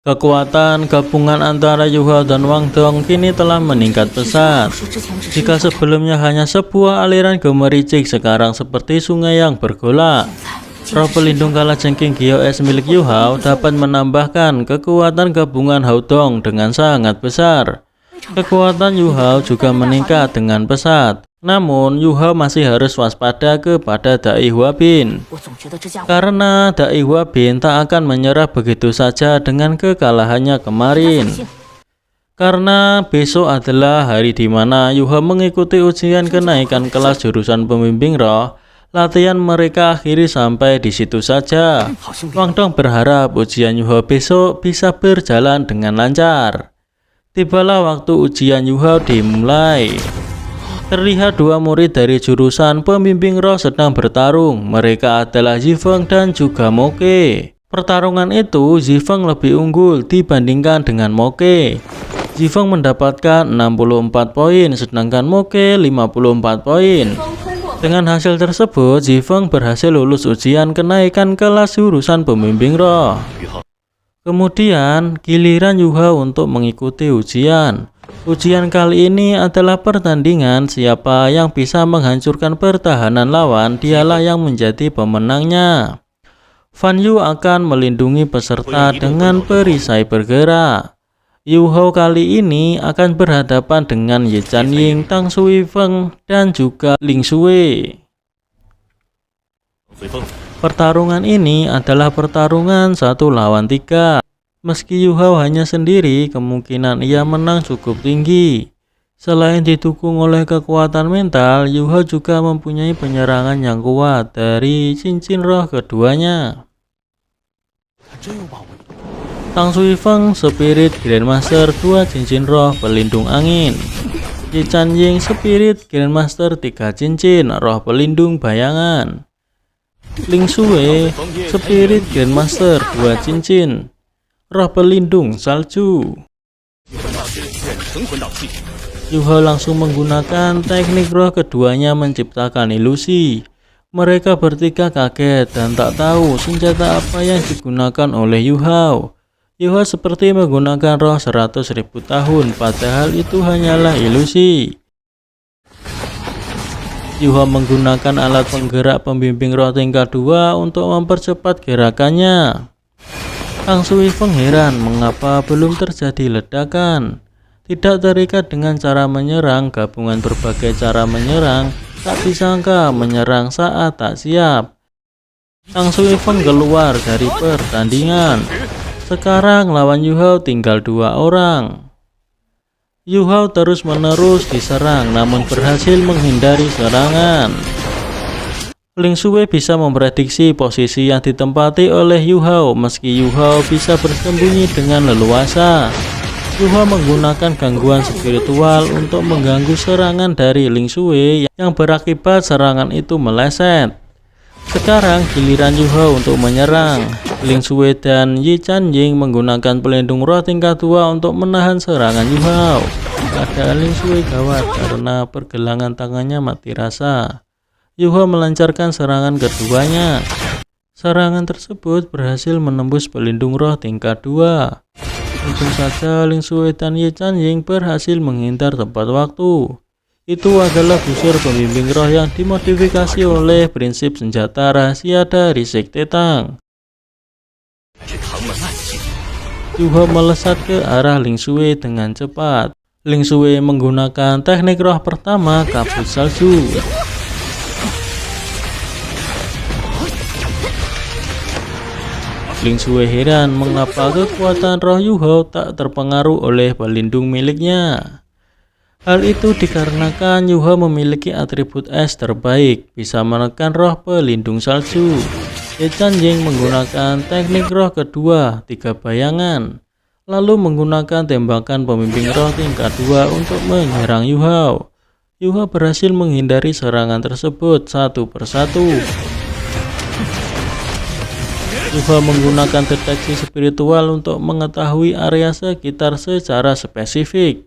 Kekuatan gabungan antara Yu Hao dan Wang Dong kini telah meningkat pesat. Jika sebelumnya hanya sebuah aliran gemericik, sekarang seperti sungai yang bergolak. Roh pelindung kalajengking Gyo Es milik Yu Hao dapat menambahkan kekuatan gabungan Hao Dong dengan sangat besar. Kekuatan Yu Hao juga meningkat dengan pesat. Namun, Yu Hao masih harus waspada kepada Dai Hua Bin. Karena Dai Hua Bin tak akan menyerah begitu saja dengan kekalahannya kemarin. Karena besok adalah hari di mana Yu Hao mengikuti ujian kenaikan kelas jurusan pembimbing roh. Latihan mereka akhiri sampai di situ saja. Wang Dong berharap ujian Yu Hao besok bisa berjalan dengan lancar. Tibalah waktu ujian Yu Hao dimulai. Terlihat dua murid dari jurusan pembimbing roh sedang bertarung. Mereka adalah Zifeng dan juga Moke. Pertarungan itu Zifeng lebih unggul dibandingkan dengan Moke. Zifeng mendapatkan 64 poin sedangkan Moke 54 poin. Dengan hasil tersebut, Zifeng berhasil lulus ujian kenaikan kelas jurusan pembimbing roh. Kemudian giliran Yu Hao untuk mengikuti ujian. Ujian kali ini adalah pertandingan siapa yang bisa menghancurkan pertahanan lawan, dialah yang menjadi pemenangnya. Fan Yu akan melindungi peserta dengan perisai bergerak. Yu Hao kali ini akan berhadapan dengan Ye Chan Ying, Tang Sui Feng, dan juga Ling Shui. Pertarungan ini adalah pertarungan 1 lawan 3. Meski Yu Hao hanya sendiri, kemungkinan ia menang cukup tinggi. Selain didukung oleh kekuatan mental, Yu Hao juga mempunyai penyerangan yang kuat dari cincin roh keduanya. Tang Sui Feng Spirit Grandmaster 2 cincin roh pelindung angin. Ye Chan Ying Spirit Grandmaster 3 cincin roh pelindung bayangan. Ling Shui Spirit Grandmaster 2 cincin roh pelindung salju. Yu Hao langsung menggunakan teknik roh keduanya menciptakan ilusi. Mereka bertiga kaget dan tak tahu senjata apa yang digunakan oleh Yu Hao. Yu Hao seperti menggunakan roh 100.000 tahun, padahal itu hanyalah ilusi. Yu Hao menggunakan alat penggerak pembimbing roh tingkat 2 untuk mempercepat gerakannya. Tang Sui Feng heran mengapa belum terjadi ledakan. Tidak terikat dengan cara menyerang, gabungan berbagai cara menyerang, tak disangka menyerang saat tak siap. Tang Sui Feng keluar dari pertandingan. Sekarang lawan Yu Hao tinggal 2 orang. Yu Hao terus-menerus diserang namun berhasil menghindari serangan. Ling Shui bisa memprediksi posisi yang ditempati oleh Yu Hao. Meski Yu Hao bisa bersembunyi dengan leluasa, Yu Hao menggunakan gangguan spiritual untuk mengganggu serangan dari Ling Shui yang berakibat serangan itu meleset. Sekarang giliran Yu Hao untuk menyerang. Ling Shui dan Ye Chan Ying menggunakan pelindung roh tingkat 2 untuk menahan serangan Yu Hao. Keadaan Ling Shui gawat karena pergelangan tangannya mati rasa. Yu Hao melancarkan serangan keduanya. Serangan tersebut berhasil menembus pelindung roh tingkat 2. Untung saja Ling Shui dan Ye Chan Ying berhasil menghindar tepat waktu. Itu adalah busur pembimbing roh yang dimodifikasi oleh prinsip senjata rahasia dari Sekte Tang. Yu Hao melesat ke arah Ling Shui dengan cepat. Ling Shui menggunakan teknik roh pertama, kabut salju. Ling Shui heran mengapa kekuatan roh Yu Hao tak terpengaruh oleh pelindung miliknya. Hal itu dikarenakan Yu Hao memiliki atribut es terbaik, bisa menekan roh pelindung salju. Ye Chan Ying menggunakan teknik roh kedua, 3 bayangan, lalu menggunakan tembakan pembimbing roh tingkat 2 untuk menyerang Yu Hao. Yu Hao berhasil menghindari serangan tersebut satu persatu. Yu Hao menggunakan deteksi spiritual untuk mengetahui area sekitar secara spesifik.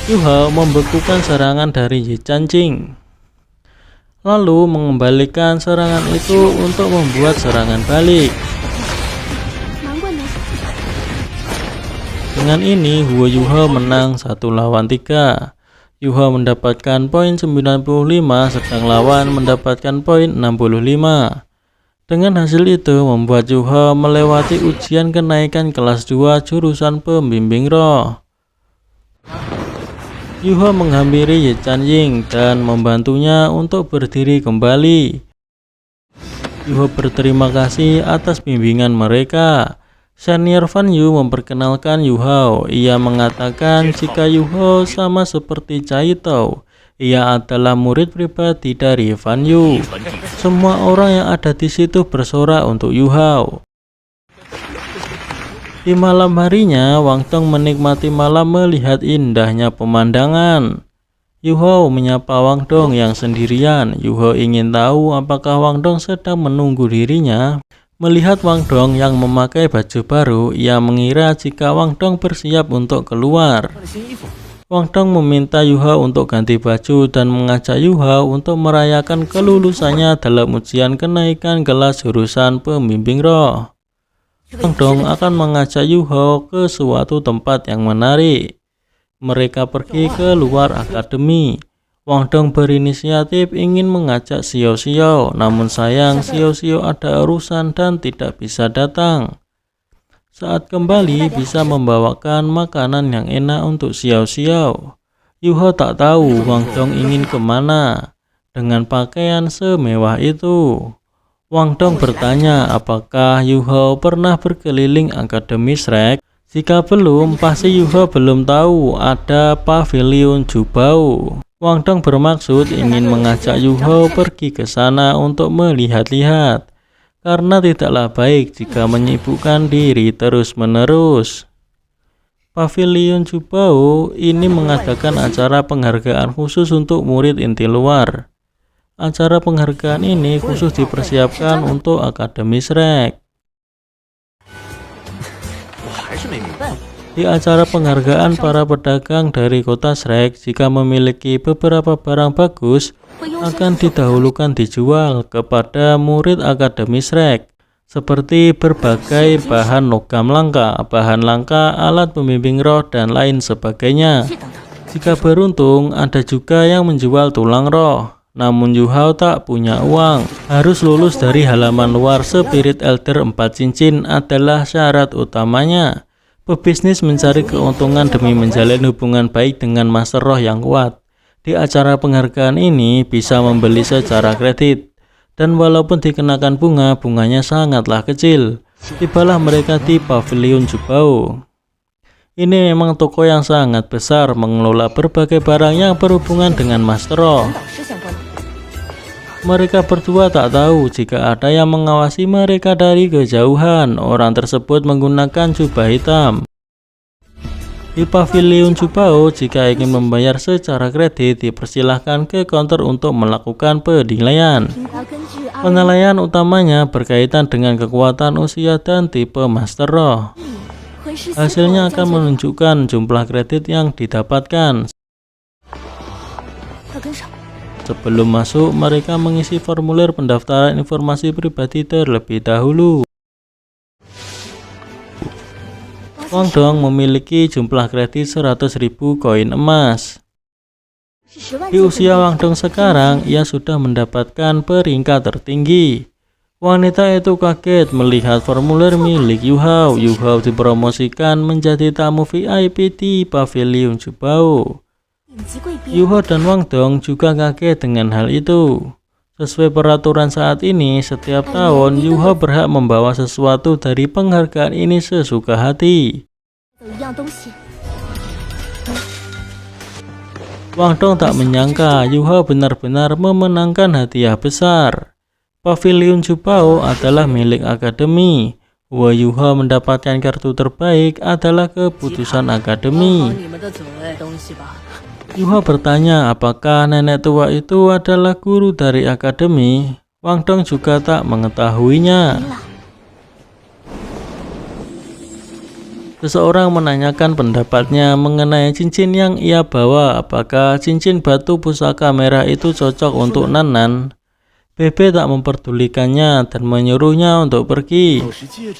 Yu Hao membekukan serangan dari Ye Chan Ying, lalu mengembalikan serangan itu untuk membuat serangan balik. Dengan ini Huo Yuhe menang 1 lawan 3. Yuhe mendapatkan poin 95 sedang lawan mendapatkan poin 65. Dengan hasil itu membuat Yuhe melewati ujian kenaikan kelas 2 jurusan pembimbing roh. Yuhe menghampiri Ye Chanying dan membantunya untuk berdiri kembali. Yuhe berterima kasih atas bimbingan mereka. Senior Fan Yu memperkenalkan Yu Hao. Ia mengatakan jika Yu Hao sama seperti Cai Tao, ia adalah murid pribadi dari Fan Yu. Semua orang yang ada di situ bersorak untuk Yu Hao. Di malam harinya, Wang Dong menikmati malam melihat indahnya pemandangan. Yu Hao menyapa Wang Dong yang sendirian. Yu Hao ingin tahu apakah Wang Dong sedang menunggu dirinya. Melihat Wang Dong yang memakai baju baru, ia mengira jika Wang Dong bersiap untuk keluar. Wang Dong meminta Yu Hao untuk ganti baju dan mengajak Yu Hao untuk merayakan kelulusannya dalam ujian kenaikan kelas jurusan pembimbing roh. Wang Dong akan mengajak Yu Hao ke suatu tempat yang menarik. Mereka pergi ke luar akademi. Wang Dong berinisiatif ingin mengajak Xiao Xiao, namun sayang Xiao Xiao ada urusan dan tidak bisa datang. Saat kembali bisa membawakan makanan yang enak untuk Xiao Xiao. Yu Hao tak tahu Wang Dong ingin kemana dengan pakaian semewah itu. Wang Dong bertanya apakah Yu Hao pernah berkeliling Akademi Shrek. Jika belum, pasti Yu Hao belum tahu ada pavilion Jubao. Wang Dong bermaksud ingin mengajak Yu Hao pergi ke sana untuk melihat-lihat, karena tidaklah baik jika menyibukkan diri terus-menerus. Pavilion Jubao ini mengadakan acara penghargaan khusus untuk murid inti luar. Acara penghargaan ini khusus dipersiapkan untuk Akademi Shrek. Di acara penghargaan, para pedagang dari kota Shrek jika memiliki beberapa barang bagus akan didahulukan dijual kepada murid Akademi Shrek, seperti berbagai bahan logam langka, bahan langka, alat pembimbing roh, dan lain sebagainya. Jika beruntung, ada juga yang menjual tulang roh. Namun Yu Hao tak punya uang. Harus lulus dari halaman luar Spirit Elder 4 cincin adalah syarat utamanya. Pebisnis mencari keuntungan demi menjalin hubungan baik dengan master roh yang kuat. Di acara penghargaan ini bisa membeli secara kredit, dan walaupun dikenakan bunga, bunganya sangatlah kecil. Tibalah mereka di Pavilion Jubao. Ini memang toko yang sangat besar, mengelola berbagai barang yang berhubungan dengan master roh. Mereka berdua tak tahu jika ada yang mengawasi mereka dari kejauhan. Orang tersebut menggunakan jubah hitam. Di Pavilion Jubao, jika ingin membayar secara kredit, dipersilahkan ke counter untuk melakukan penilaian. Penilaian utamanya berkaitan dengan kekuatan usia dan tipe master roh. Hasilnya akan menunjukkan jumlah kredit yang didapatkan. Sebelum masuk, mereka mengisi formulir pendaftaran informasi pribadi terlebih dahulu. Wang Dong memiliki jumlah kredit 100.000 koin emas. Di usia Wang Dong sekarang, ia sudah mendapatkan peringkat tertinggi. Wanita itu kaget melihat formulir milik Yu Hao. Yu Hao dipromosikan menjadi tamu VIP di Pavilion Jubao. Yu Hao dan Wang Dong juga kaget dengan hal itu. Sesuai peraturan saat ini, setiap tahun Yu Hao berhak membawa sesuatu dari penghargaan ini sesuka hati. Wang Dong tak menyangka Yu Hao benar-benar memenangkan hadiah besar. Pavilion Jubao adalah milik akademi. Yu Hao mendapatkan kartu terbaik adalah keputusan akademi. Yu Hao bertanya apakah nenek tua itu adalah guru dari akademi. Wang Dong juga tak mengetahuinya. Seseorang menanyakan pendapatnya mengenai cincin yang ia bawa. Apakah cincin batu pusaka merah itu cocok untuk Nan Nan? Bebe tak memperdulikannya dan menyuruhnya untuk pergi.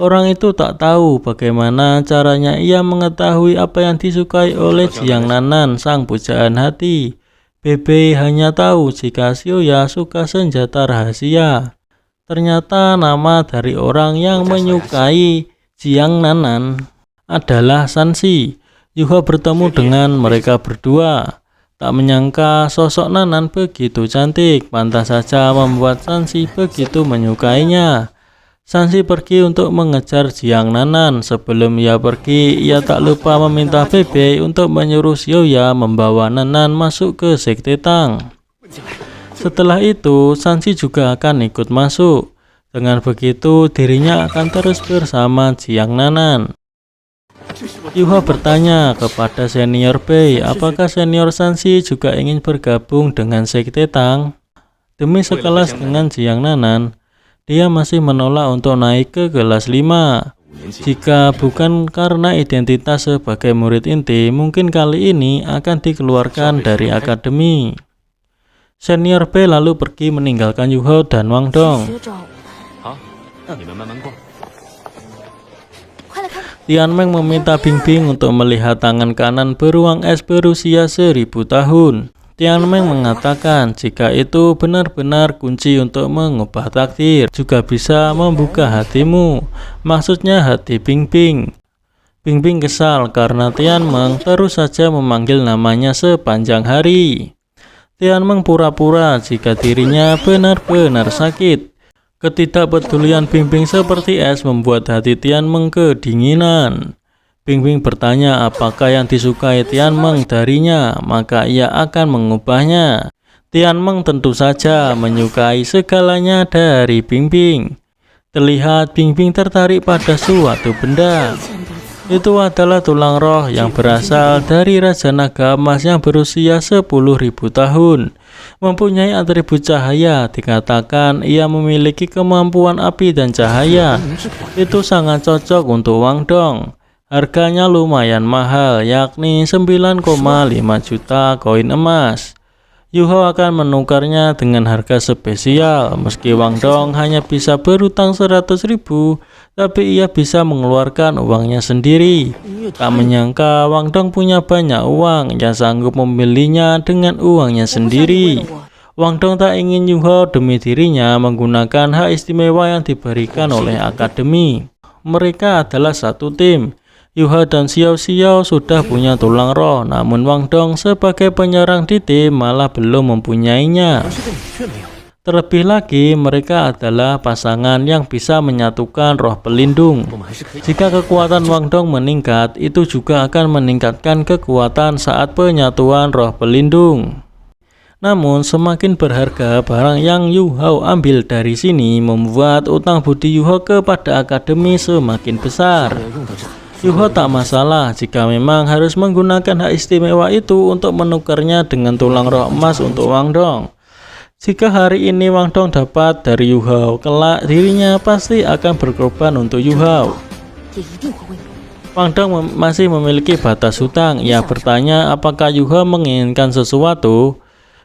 Orang itu tak tahu bagaimana caranya ia mengetahui apa yang disukai oleh Jiang Nanan, sang pujaan hati. Bebe hanya tahu jika Xiaoya suka senjata rahasia. Ternyata nama dari orang yang menyukai Jiang Nanan adalah Sansi. Yuho bertemu dengan mereka berdua. Tak menyangka sosok Nanan begitu cantik, pantas saja membuat Sansi begitu menyukainya. Sansi pergi untuk mengejar Jiang Nanan. Sebelum ia pergi, ia tak lupa meminta Bebe untuk menyuruh Xiaoya membawa Nanan masuk ke Sekte Tang. Setelah itu, Sansi juga akan ikut masuk. Dengan begitu, dirinya akan terus bersama Jiang Nanan. Yuho bertanya kepada senior Bei, apakah senior Sansi juga ingin bergabung dengan Sekte Tang? Demi sekelas dengan Jiang Nanan, dia masih menolak untuk naik ke kelas 5. Jika bukan karena identitas sebagai murid inti, mungkin kali ini akan dikeluarkan dari akademi. Senior Bei lalu pergi meninggalkan Yuho dan Wang Dong. Tianmeng meminta Bingbing untuk melihat tangan kanan beruang es berusia 1000 tahun. Tianmeng mengatakan jika itu benar-benar kunci untuk mengubah takdir, juga bisa membuka hatimu, maksudnya hati Bingbing. Bingbing kesal karena Tianmeng terus saja memanggil namanya sepanjang hari. Tianmeng pura-pura jika dirinya benar-benar sakit. Ketidakpedulian Bingbing seperti es membuat hati Tianmeng kedinginan. Bingbing bertanya apakah yang disukai Tianmeng darinya, maka ia akan mengubahnya. Tianmeng tentu saja menyukai segalanya dari Bingbing. Terlihat Bingbing tertarik pada suatu benda. Itu adalah tulang roh yang berasal dari Raja Naga Emas yang berusia 10.000 tahun. Mempunyai atribut cahaya, dikatakan ia memiliki kemampuan api dan cahaya. Itu sangat cocok untuk Wang Dong. Harganya lumayan mahal, yakni 9,5 juta koin emas. Yuho akan menukarnya dengan harga spesial. Meski Wang Dong hanya bisa berutang 100.000, tapi ia bisa mengeluarkan uangnya sendiri. Tak menyangka Wang Dong punya banyak uang yang sanggup membelinya dengan uangnya sendiri. Wang Dong tak ingin Yuho demi dirinya menggunakan hak istimewa yang diberikan oleh akademi. Mereka adalah satu tim. Yuho dan Xiao Xiao sudah punya tulang roh, namun Wang Dong sebagai penyerang di tim malah belum mempunyainya. Terlebih lagi, mereka adalah pasangan yang bisa menyatukan roh pelindung. Jika kekuatan Wang Dong meningkat, itu juga akan meningkatkan kekuatan saat penyatuan roh pelindung. Namun, semakin berharga barang yang Yuho ambil dari sini membuat utang budi Yuho kepada akademi semakin besar. Yuho tak masalah jika memang harus menggunakan hak istimewa itu untuk menukarnya dengan tulang roh emas untuk Wang Dong. Jika hari ini Wang Dong dapat dari Yuho, kelak dirinya pasti akan berkorban untuk Yuho. Wang Dong masih memiliki batas hutang. Ia bertanya apakah Yuho menginginkan sesuatu.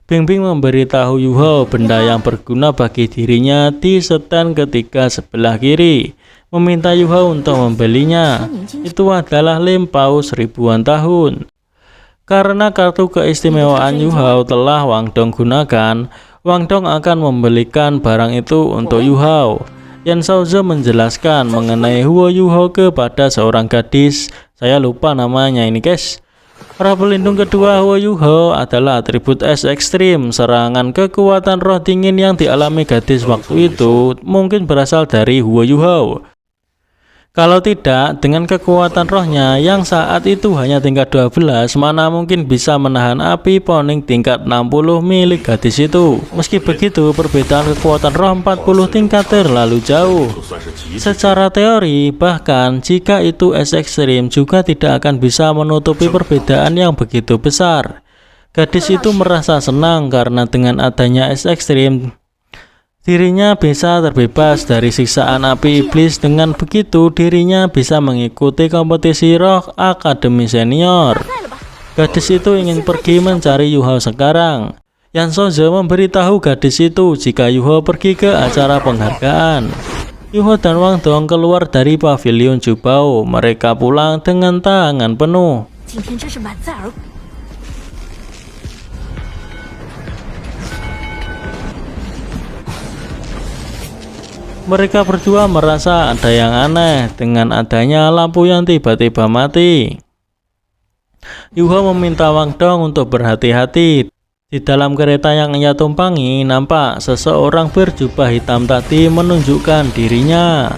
Bingbing memberitahu Yuho benda yang berguna bagi dirinya di setan ketiga sebelah kiri. Meminta Yuho untuk membelinya. Itu adalah lem paus ribuan tahun. Karena kartu keistimewaan Yuho telah Wang Dong gunakan, Wang Dong akan membelikan barang itu untuk Yuho. Yan Shaoze menjelaskan mengenai Huo Yuho kepada seorang gadis. Saya lupa namanya ini guys. Roh pelindung kedua Huo Yuho adalah atribut es ekstrim. Serangan kekuatan roh dingin yang dialami gadis waktu itu mungkin berasal dari Huo Yuho. Kalau tidak, dengan kekuatan rohnya yang saat itu hanya tingkat 12, mana mungkin bisa menahan api poning tingkat 60 milik gadis itu. Meski begitu, perbedaan kekuatan roh 40 tingkat terlalu jauh. Secara teori, bahkan jika itu es ekstrim juga tidak akan bisa menutupi perbedaan yang begitu besar. Gadis itu merasa senang karena dengan adanya es ekstrim, dirinya bisa terbebas dari siksaan api iblis. Dengan begitu, dirinya bisa mengikuti kompetisi roh akademi senior. Gadis itu ingin pergi mencari Yuho sekarang. Yan Shoujo memberitahu gadis itu jika Yuho pergi ke acara penghargaan. Yuho dan Wang Dong keluar dari pavilion Jubao. Mereka pulang dengan tangan penuh. Mereka berdua merasa ada yang aneh dengan adanya lampu yang tiba-tiba mati. Yuho meminta Wang Dong untuk berhati-hati. Di dalam kereta yang ia tumpangi, nampak seseorang berjubah hitam tadi menunjukkan dirinya.